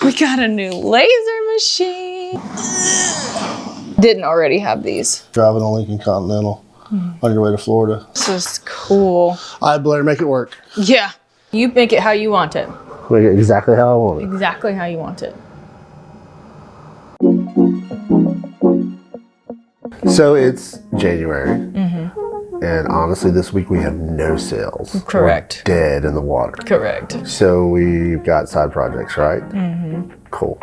We got a new laser machine. Didn't already have these. Driving a Lincoln Continental on your way to Florida. This is cool. All right, Blair, make it work. Yeah. You make it how you want it. Make it exactly how I want it. Exactly how you want it. So it's January, and honestly, this week we have no sales. Correct. We're dead in the water. Correct. So we've got side projects, right? Cool.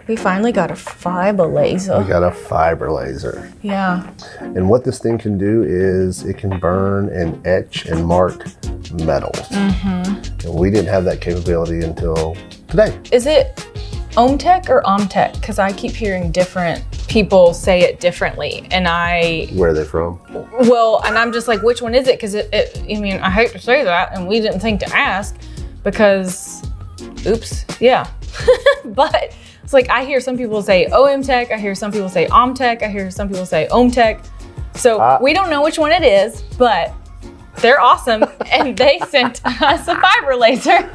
We finally got a fiber laser. We got a fiber laser. Yeah. And what this thing can do is it can burn and etch and mark metal. And we didn't have that capability until today. Is it OMTech or OMTech? Because I keep hearing different people say it differently, and Where are they from? well, and I'm just like, which one is it? Because I mean, I hate to say that, and we didn't think to ask because, oops, yeah. But it's like, I hear some people say OMTech, I hear some people say OMTech, I hear some people say OMTech. So we don't know which one it is, but they're awesome, and they sent us a fiber laser.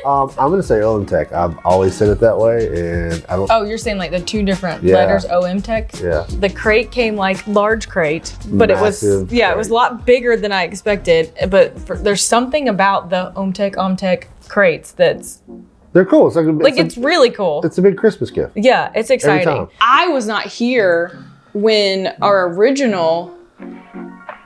I'm gonna say OMTech. I've always said it that way, and I don't. Oh, you're saying like the two different letters, OMTech? Yeah. The crate came like large crate, but Massive it was, yeah, it was a lot bigger than I expected. But there's something about the OMTech crates that's, They're cool. It's like it's really cool. It's a big Christmas gift. Yeah, it's exciting. time. I was not here when our original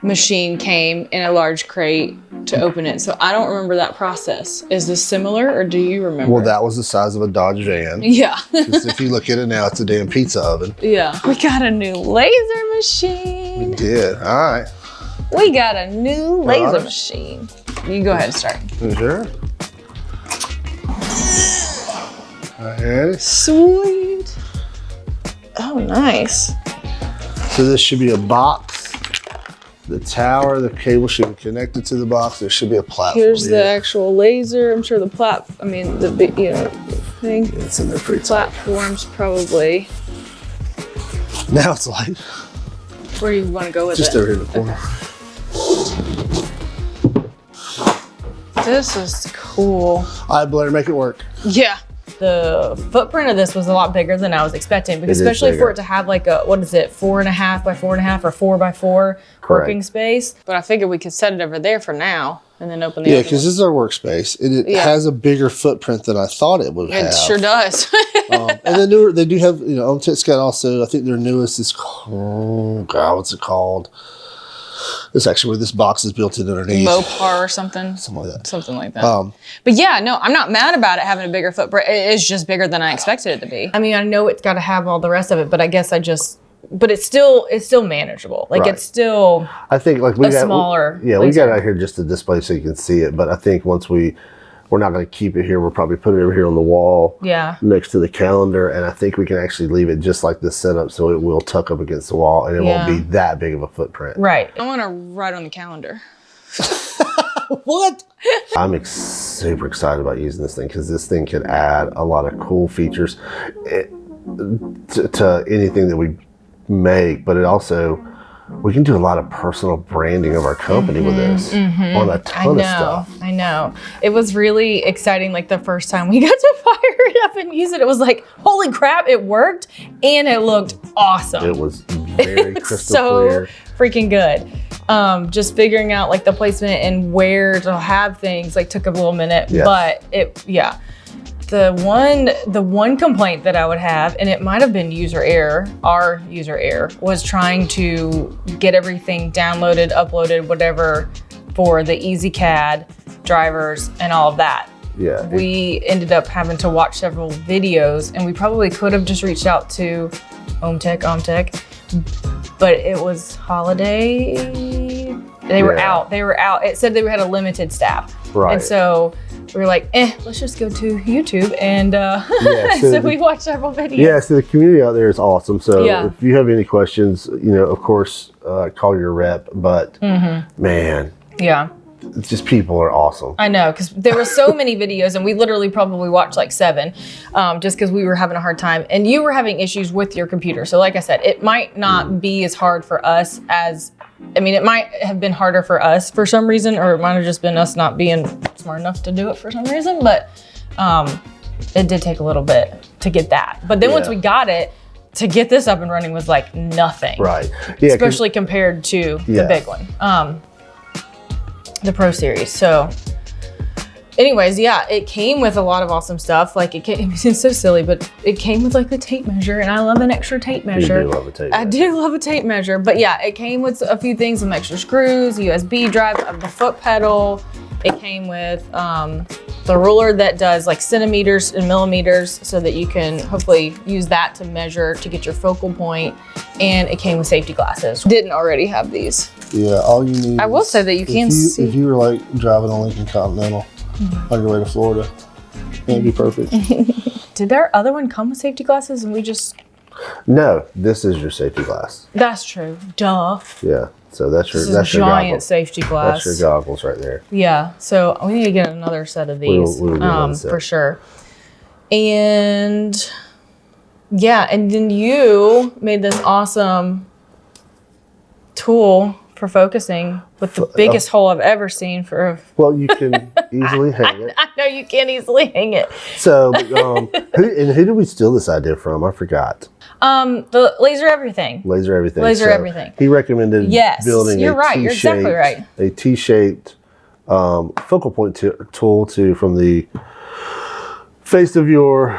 machine came in a large crate to open it, so I don't remember that process. Is this similar, or do you remember? Well, that was the size of a Dodge van. Yeah. Just if you look at it now, it's a damn pizza oven. Yeah. We got a new laser machine. We did. All right. We got a new laser Alright. machine. You go ahead and start. Sure. All right. Sweet. Oh, nice. So this should be a box. The tower, the cable should be connected to the box. There should be a platform. Here's the actual laser. I'm sure the big, thing. It's in there pretty tight. Platforms probably. Now it's like Where do you want to go with just it? over here in the corner. This is cool. All right, Blair, make it work. Yeah. The footprint of this was a lot bigger than I was expecting, because It is especially bigger. for it to have like a, 4.5 by 4.5 or 4x4 working space. But I figured we could set it over there for now and then open the Yeah, other because one. this is our workspace. It has a bigger footprint than I thought it would have. It sure does. And then they do have, OMTech's got also, I think their newest is called, what's it called? It's actually where this box is built in underneath. Mopar or something. Something like that. Something like that. But yeah, no, I'm not mad about it having a bigger footprint. It is just bigger than I expected it to be. I mean, I know it's got to have all the rest of it, but I guess but it's still manageable. Like Right. it's still I think like we got smaller we laser. got it out here just to display so you can see it. But I think once we're not going to keep it here. We'll probably put it over here on the wall next to the calendar. And I think we can actually leave it just like this setup so it will tuck up against the wall and it won't be that big of a footprint. Right. I want to write on the calendar. What? I'm super excited about using this thing because this thing can add a lot of cool features to anything that we make, but it also, we can do a lot of personal branding of our company with this on a ton of stuff. I know. It was really exciting. Like the first time we got to fire it up and use it, it was like, holy crap, it worked and it looked awesome. It was very crystal so clear. Freaking good. Just figuring out like the placement and where to have things like took a little minute, but the one complaint that I would have, and it might have been our user error, was trying to get everything downloaded, uploaded, whatever, for the EasyCAD drivers and all of that. Yeah. We ended up having to watch several videos, and we probably could have just reached out to OMTech, but it was holiday. They were out. It said they had a limited staff. Right. And so we were like, let's just go to YouTube. And so so we watched several videos. Yeah, so the community out there is awesome. So if you have any questions, of course, call your rep. But man, it's just people are awesome. I know, because there were so many videos, and we literally probably watched like 7, just because we were having a hard time, and you were having issues with your computer. So like I said, it might not be as hard for us as, it might have been harder for us for some reason, or it might have just been us not being smart enough to do it for some reason. But it did take a little bit to get that. But then once we got it, to get this up and running was like nothing. Right. Yeah. Especially compared to the big one, the Pro Series. So anyways, yeah, it came with a lot of awesome stuff. Like it's so silly, but it came with like the tape measure, and I love an extra tape measure. You do love a tape measure. I do love a tape measure, but yeah, it came with a few things, some extra screws, USB drive, the foot pedal. It came with the ruler that does like centimeters and millimeters so that you can hopefully use that to measure to get your focal point. And it came with safety glasses. Didn't already have these. Yeah, all you need. I will say that you can see. If you were like driving a Lincoln Continental on your way to Florida, that'd be perfect. Did their other one come with safety glasses and we just... No, this is your safety glass. That's true. Duh. Yeah. So that's your giant goggles. Safety glass. That's your goggles right there. Yeah. So we need to get another set of these for sure. And yeah, and then you made this awesome tool for focusing with the biggest hole I've ever seen for. Well, you can easily hang it. I know you can't easily hang it. So, who did we steal this idea from? I forgot. The Laser Everything. Laser Everything. Laser Everything. He recommended building you're right. You're exactly right. A T-shaped focal point tool from the face of your,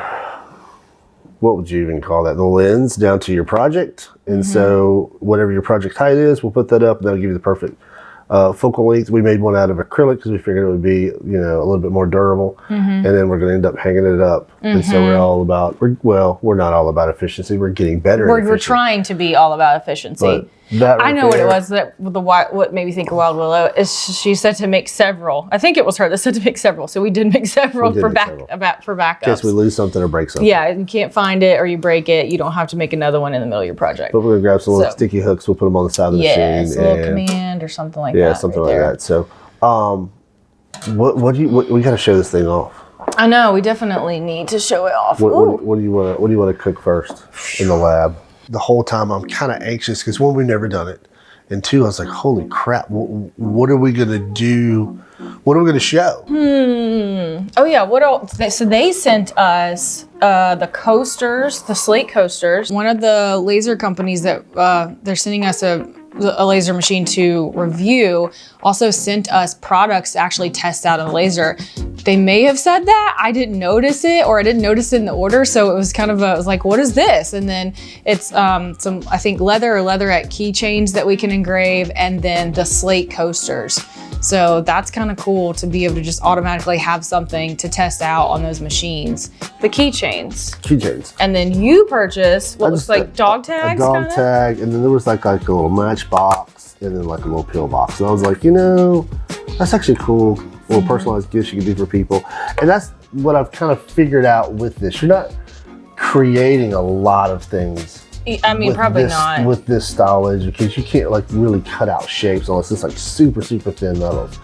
what would you even call that? The lens down to your project. And so whatever your project height is, we'll put that up and that'll give you the perfect focal length. We made one out of acrylic because we figured it would be, a little bit more durable. And then we're going to end up hanging it up. And so we're all about, we're not all about efficiency. We're getting better. We're trying to be all about efficiency. But that right I know what it was that what made me think of Wild Willow is she said to make several. I think it was her that said to make several. So we did make several for backups. In case we lose something or break something. Yeah, you can't find it or you break it. You don't have to make another one in the middle of your project. But we're gonna grab some little sticky hooks. We'll put them on the side of the machine. Yeah, it's a little command or something like that. Yeah, something like that. So, what we got to show this thing off. I know we definitely need to show it off. What do you want to cook first in the lab? The whole time I'm kind of anxious because one, we've never done it, and two, I was like, holy crap, what are we gonna do? What are we gonna show? Oh yeah, what else? So they sent us the coasters, the slate coasters. One of the laser companies that they're sending us a laser machine to review also sent us products to actually test out on the laser. They may have said that, I didn't notice it, or I didn't notice it in the order, so it was kind of I was like, what is this? And then it's some, I think leather or leatherette keychains that we can engrave, and then the slate coasters. So that's kind of cool to be able to just automatically have something to test out on those machines. The keychains. And then you purchase what looks like dog tags. A dog tag, and then there was like a little match box, and then like a little pill box. And I was like, that's actually cool. Little personalized gifts you can do for people. And that's what I've kind of figured out with this. You're not creating a lot of things. I mean, probably not. With this style laser, because you can't like really cut out shapes unless it's like super, super thin metals.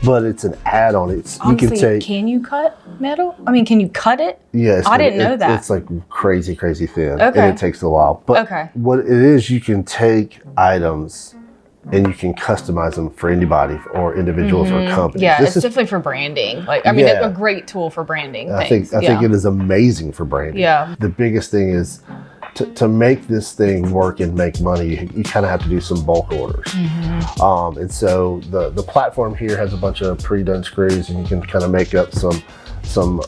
But it's an add-on. Honestly, can you cut metal? I mean, can you cut it? Yeah. I didn't know that. It's like crazy, crazy thin. Okay. And it takes a while. But what it is, you can take items and you can customize them for anybody or individuals or companies. Yeah, it's definitely for branding. Like, I mean, it's a great tool for branding. I think it is amazing for branding. Yeah. The biggest thing is to make this thing work and make money, you kind of have to do some bulk orders. And so the platform here has a bunch of pre-done screws, and you can kind of make up some.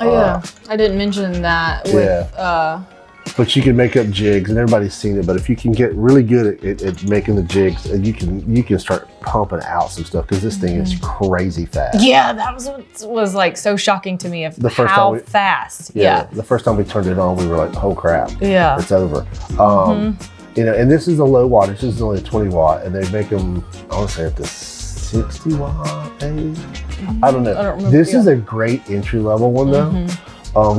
I didn't mention that with. But you can make up jigs, and everybody's seen it. But if you can get really good at making the jigs, you can start pumping out some stuff, because this thing is crazy fast. Yeah, that was what was like so shocking to me of how fast. Yeah. The first time we turned it on, we were like, "Oh crap! Yeah, it's over." And this is a low wattage. This is only a 20 watt, and they make them, I want to say, up to 60 watt, maybe. I don't know. I don't remember. This is a great entry level one though.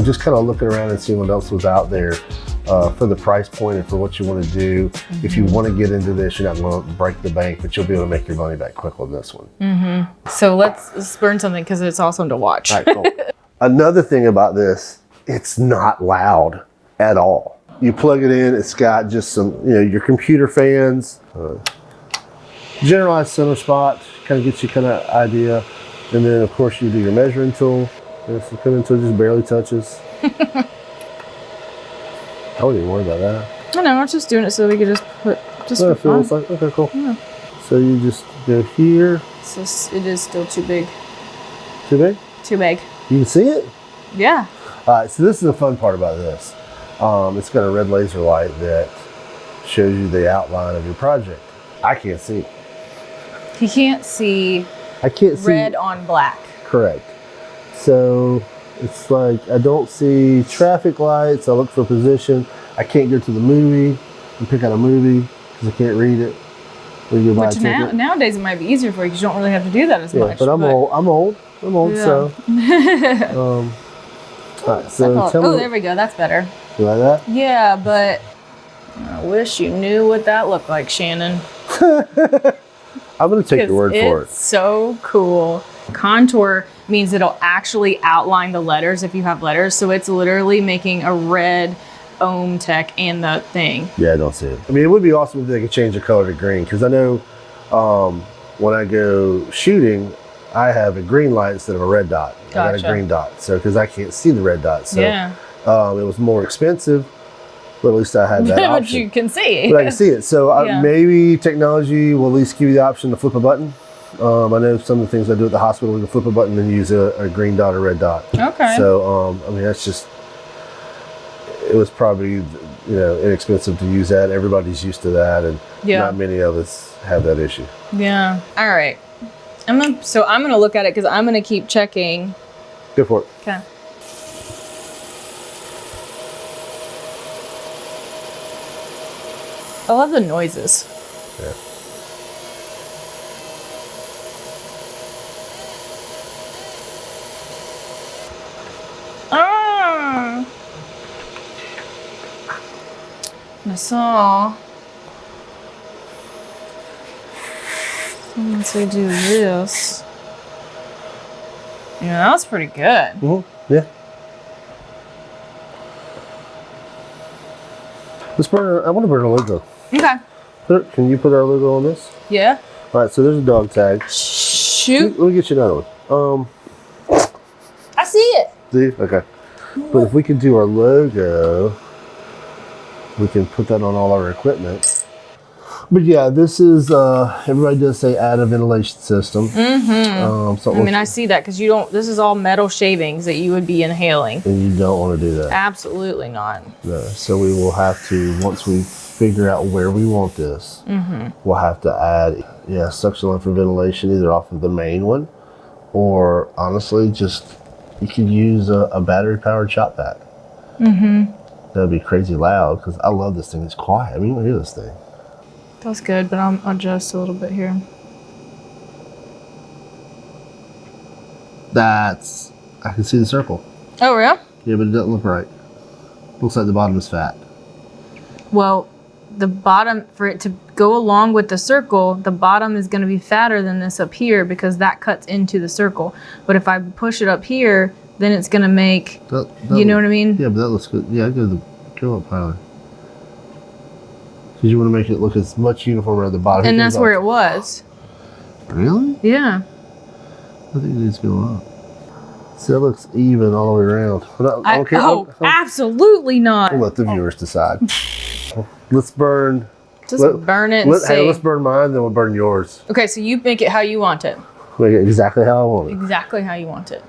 Just kind of looking around and seeing what else was out there for the price point and for what you want to do. If you want to get into this, you're not going to break the bank, but you'll be able to make your money back quick on this one. So let's burn something, because it's awesome to watch. All right, cool. Another thing about this, it's not loud at all. You plug it in, it's got just some, your computer fans, generalized center spot, kind of gets you kind of idea. And then of course you do your measuring tool. This is coming until it just barely touches. I wouldn't even worry about that. I know, I was just doing it so we could just put, just for fun. Feels like, okay, cool. Yeah. So you just go here. It is still too big. Too big? Too big. You can see it? Yeah. All right, so this is the fun part about this. It's got a red laser light that shows you the outline of your project. I can't see. He can't see. I can't see. Red on black. Correct. So it's like I don't see traffic lights. I look for position. I can't go to the movie and pick out a movie because I can't read it. When you buy a ticket. Nowadays it might be easier for you because you don't really have to do that as much. But I'm old. Yeah. So. All right, so tell me. There we go. That's better. You like that? Yeah, but I wish you knew what that looked like, Shannon. I'm going to take your word for it. It's so cool. Contour means it'll actually outline the letters if you have letters. So it's literally making a red OMTech and the thing. Yeah, I don't see it. I mean, it would be awesome if they could change the color to green because I know when I go shooting, I have a green light instead of a red dot. Gotcha. I got a green dot, so because I can't see the red dot. So yeah. It was more expensive, but at least I had that option. But you can see. But I can see it. So maybe technology will at least give you the option to flip a button. I know some of the things I do at the hospital, we can flip a button and use a green dot or red dot. Okay. So, I mean, that's just, it was probably, inexpensive to use that. Everybody's used to that, and not many of us have that issue. Yeah. All right. I'm gonna look at it because I'm gonna keep checking. Go for it. Okay. I love the noises. Yeah. Ah! I saw. Once we do this. Yeah, that's pretty good. Mm-hmm. Yeah. I want to burn a logo. Okay. Can you put our logo on this? Yeah. All right, so there's a dog tag. Shoot. Let me get you another one. I see it. See? Okay. But if we can do our logo, we can put that on all our equipment. But yeah, this is, everybody does say add a ventilation system. Mm-hmm. I see that because this is all metal shavings that you would be inhaling. And you don't want to do that. Absolutely not. No. So we will have to, once we figure out where we want this, we'll have to add, suction line for ventilation, either off of the main one, or honestly, just, you could use a battery powered shop vac. That'd be crazy loud because I love this thing. It's quiet. I mean, you don't hear this thing. That's good, but I'll adjust a little bit here. I can see the circle. Oh, really? Yeah, but it doesn't look right. Looks like the bottom is fat. Well, the bottom, for it to go along with the circle, the bottom is going to be fatter than this up here because that cuts into the circle. But if I push it up here, then it's going to make, you know what I mean? Yeah, but that looks good. Yeah, go up higher. Because you want to make it look as much uniform around the bottom. And that's where it was. Really? Yeah. I think it needs to go up. So it looks even all the way around. I don't care. Absolutely not. We'll let the viewers decide. Let's burn. Burn it and see. Hey, let's burn mine, then we'll burn yours. Okay, so you make it how you want it. Make it exactly how I want it. Exactly how you want it.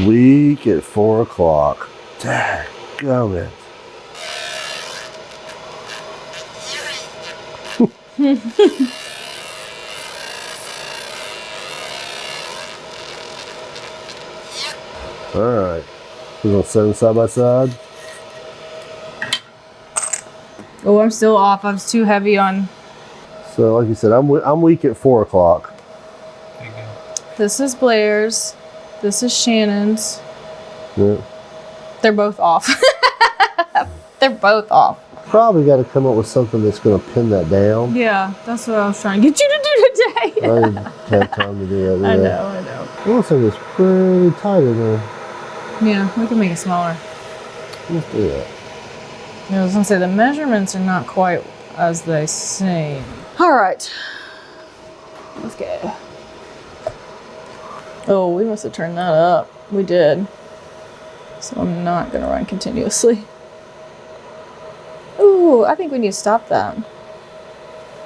Week at 4 o'clock. Daggum it. All right, we're gonna set them side by side. Oh, I'm still off. I was too heavy on. So, like you said, I'm weak at 4 o'clock. This is Blair's. This is Shannon's. Yeah. They're both off. They're both off. Probably got to come up with something that's going to pin that down. Yeah, that's what I was trying to get you to do today. I didn't have time to do that. I know. It looks like it's pretty tight in there. Yeah, we can make it smaller. Let's do that. I was gonna say the measurements are not quite as they seem. All right, let's go. Oh, we must have turned that up. We did. So I'm not gonna run continuously. Ooh, I think we need to stop that.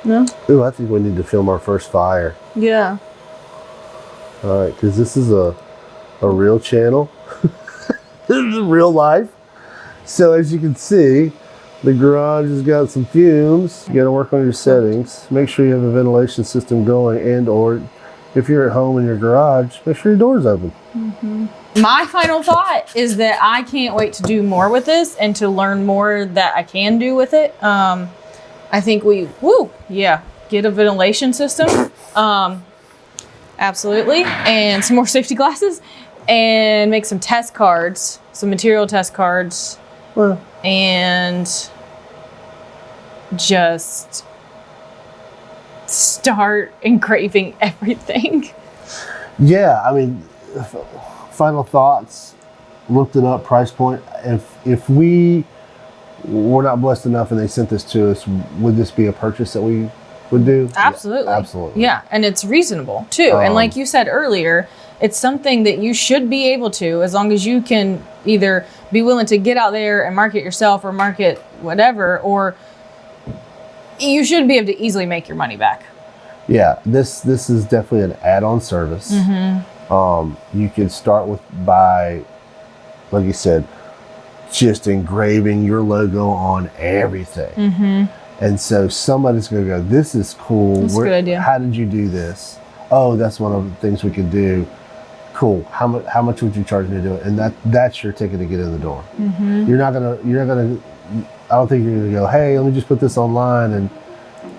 No? Ooh, I think we need to film our first fire. Yeah. All right, because this is a real channel. This is real life. So as you can see, the garage has got some fumes. You gotta work on your settings. Make sure you have a ventilation system going, and or if you're at home in your garage, make sure your door's open. Mm-hmm. My final thought is that I can't wait to do more with this and to learn more that I can do with it. I think get a ventilation system. Absolutely. And some more safety glasses and make some test cards, some material test cards. Well, and just start engraving everything. Yeah, I mean, final thoughts, looked it up, price point. If we were not blessed enough and they sent this to us, would this be a purchase that we would do? Absolutely. Yeah, absolutely. Yeah, and it's reasonable too. And like you said earlier, it's something that you should be able to, as long as you can either be willing to get out there and market yourself or market whatever, or you should be able to easily make your money back. Yeah, this is definitely an add-on service. Mm-hmm. You can start by, like you said, just engraving your logo on everything. Mm-hmm. And so somebody's going to go, this is cool. That's a good idea. How did you do this? Oh, that's one of the things we can do. Cool. How much would you charge me to do it? And that's your ticket to get in the door. Mm-hmm. You're not gonna. I don't think you're gonna go, hey, let me just put this online and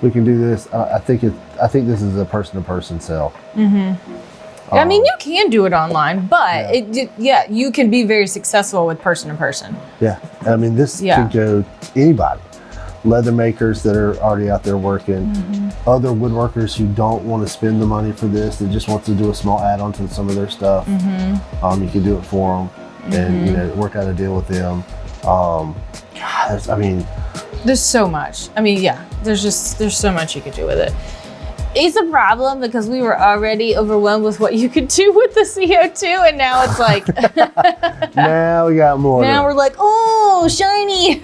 we can do this. I think this is a person-to-person sell. Mm-hmm. I mean, you can do it online, but you can be very successful with person-to-person. Yeah, I mean, this could go anybody. Leather makers that are already out there working, other woodworkers who don't want to spend the money for this, that just want to do a small add-on to some of their stuff. You can do it for them and work out a deal with them. There's so much. I mean, there's so much you could do with it. It's a problem because we were already overwhelmed with what you could do with the CO2, and now it's like now we got more. Now we're like, oh, shiny,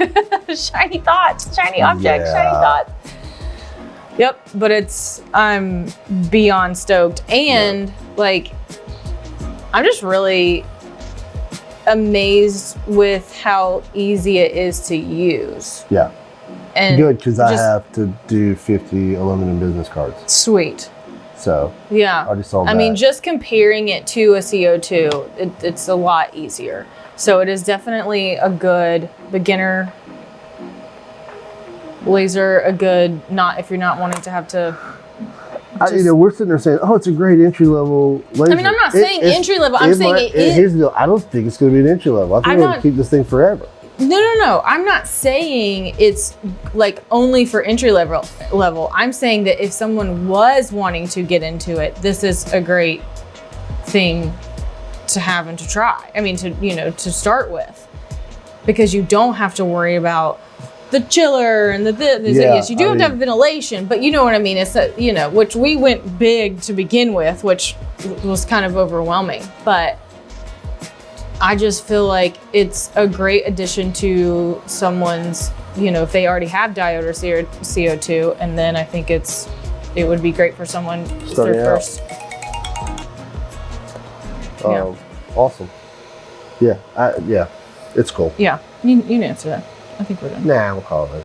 shiny thoughts, shiny objects, shiny thoughts. Yep, but I'm beyond stoked, and I'm just really amazed with how easy it is to use. Yeah. And good, because I have to do 50 aluminum business cards. Sweet. So yeah, I already sold that. I mean, just comparing it to a CO2, it's a lot easier. So it is definitely a good beginner laser. A good if you're not wanting to have to. We're sitting there saying, "Oh, it's a great entry level laser." I mean, I'm not saying entry level. I'm saying it is. Here's the deal. I don't think it's going to be an entry level. I think we're going to keep this thing forever. No. I'm not saying it's only for entry level. I'm saying that if someone was wanting to get into it, this is a great thing to have and to try. I mean, to start with, because you don't have to worry about the chiller and yes, you do have to have ventilation, but you know what I mean. It's which we went big to begin with, which was kind of overwhelming, but I just feel like it's a great addition to someone's, if they already have diode or CO2, and then I think it would be great for someone starting out. First. Awesome. Yeah, it's cool. Yeah, you can answer that. I think we're done. Nah, we'll call it.